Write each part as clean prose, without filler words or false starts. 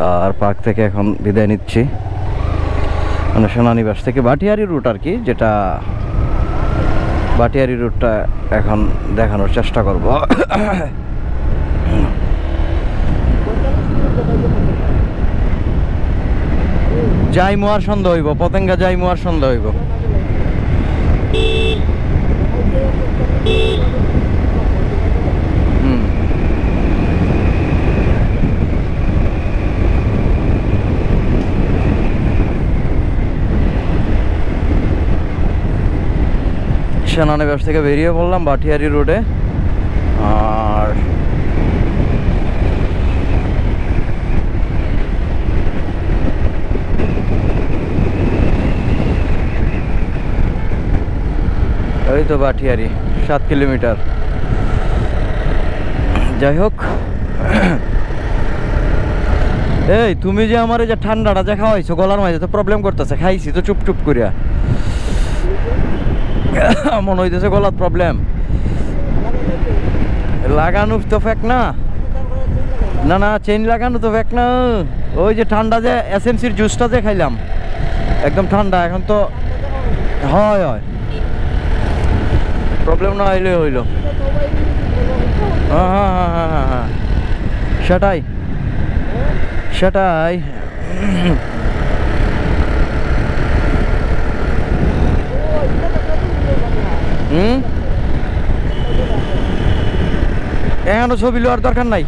আর park থেকে এখন বিদায় নিচ্ছি, মানে সেনানিবাস থেকে বাটিয়ারি রুট আর কি, যেটা বাটিয়ারি রুটটা এখন দেখানোর চেষ্টা করব। যাইমু আর সন্ধ্যা হইব, পতেঙ্গা যাইমু আর সন্ধ্যা হইব। সেনানিবাস থেকে বেরিয়ে পড়লাম বাটিয়ারি রোডে। আর ওই তো বাটিয়ারি 7 কিলোমিটার। যাই হোক, এই তুমি যে আমার এই যে ঠান্ডাটা যে খাওয়াইছো গলার মাঝে তো প্রবলেম করতেছে, খাইছি তো চুপ চুপ করিয়া, মনে হইতেছে গলার প্রবলেম। লাগানো তো ফেক না, না না চেইন লাগানো তো ফেক না। ওই যে ঠান্ডা যে এসএমসির জুসটা যে খাইলাম একদম ঠান্ডা, এখন তো হয় হয় প্রবলেম না হইলে হইল। হ্যাঁ হ্যাঁ হ্যাঁ হ্যাঁ হ্যাঁ হ্যাঁ সেটাই সেটাই। এখনো ছবি লওয়ার দরকার নাই,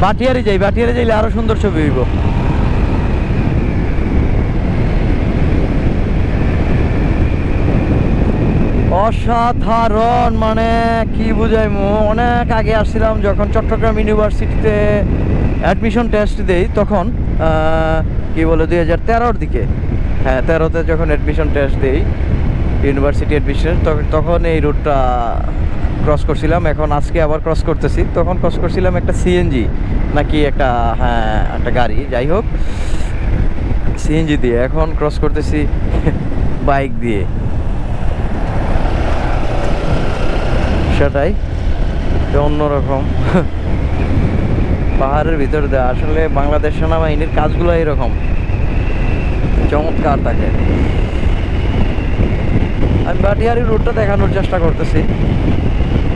বাটিয়ারে যাই, বাটিয়ারে যাইলে আরো সুন্দর ছবি হইব। অসাধারণ, মানে কি বুঝাইমু, অনেক আগে আসছিলাম যখন চট্টগ্রাম ইউনিভার্সিটিতে অ্যাডমিশন টেস্ট দেই, তখন কি বলে 2013-র দিকে, হ্যাঁ 13-তে যখন অ্যাডমিশন টেস্ট দেই ইউনিভার্সিটি অ্যাডমিশন, তখন এই রুটটা ক্রস করছিলাম। এখন আজকে আবার ক্রস করতেছি, তখন ক্রস করছিলাম একটা সিএনজি নাকি একটা, হ্যাঁ একটা গাড়ি, যাই হোক সিএনজি দিয়ে, এখন ক্রস করতেছি বাইক দিয়ে। সেটাই অন্যরকম পাহাড়ের ভিতর দিয়ে। আসলে বাংলাদেশ সেনাবাহিনীর কাজগুলো এরকম চমৎকার থাকে। আমি বাটিয়ারি রুটটা দেখানোর চেষ্টা করতেছি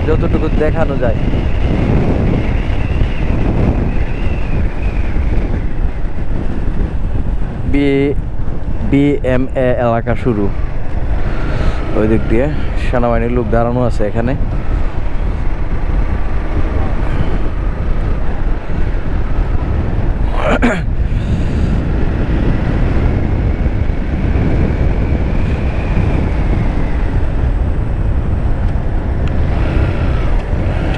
যতটুকু দেখানো যায়। বিএমএ এলাকা শুরু, ওই দিক দিয়ে সেনাবাহিনীর লোক দাঁড়ানো আছে এখানে।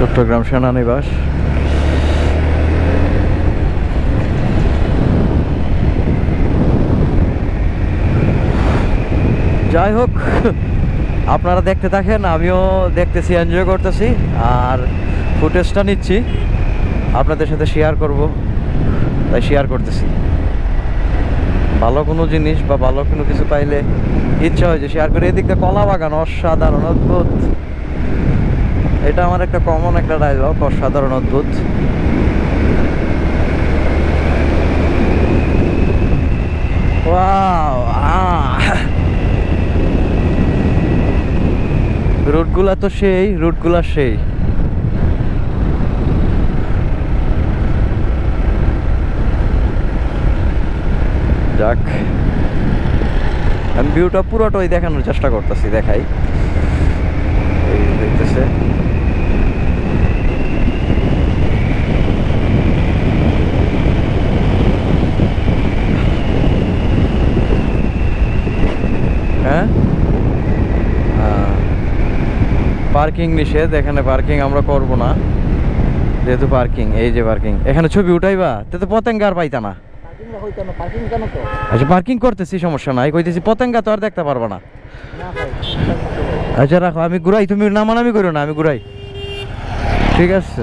চট্টগ্রাম সেনানিবাস। যাই হোক, আপনারা দেখতে থাকেন, আমিও দেখতেছি, এনজয় করতেছি, আর ফুটেজটা নিচ্ছি, আপনাদের সাথে শেয়ার করব, তাই শেয়ার করতেছি। ভালো কোনো জিনিস বা ভালো কোনো কিছু পাইলে ইচ্ছা হয় যে শেয়ার করে। এদিকে কলা বাগান, অসাধারণ অদ্ভুত, এটা আমার একটা কমন একটা ডায়লগ, অসাধারণ অদ্ভুত। ওয়াও, রুটগুলা তো সেই, রুটগুলা সেই। যাক, আমি ভিউটা পুরোটাই দেখানোর চেষ্টা করতেছি, দেখাই। এই দেখতেছে হ্যাঁ, পার্কিং নিষেধ এখানে, পার্কিং আমরা করব না যেহেতু পার্কিং, এই যে পার্কিং, এখানে ছবি উঠাইবা তো পতেঙ্গা আর পাইতা না। আচ্ছা পার্কিং করতেছি, সমস্যা নাই, কইতেছি পতেঙ্গা তো আর দেখতে পারবা না। আচ্ছা রাখো, আমি ঘুরাই, তুমি নামানামি করো না, আমি ঘুরাই, ঠিক আছে।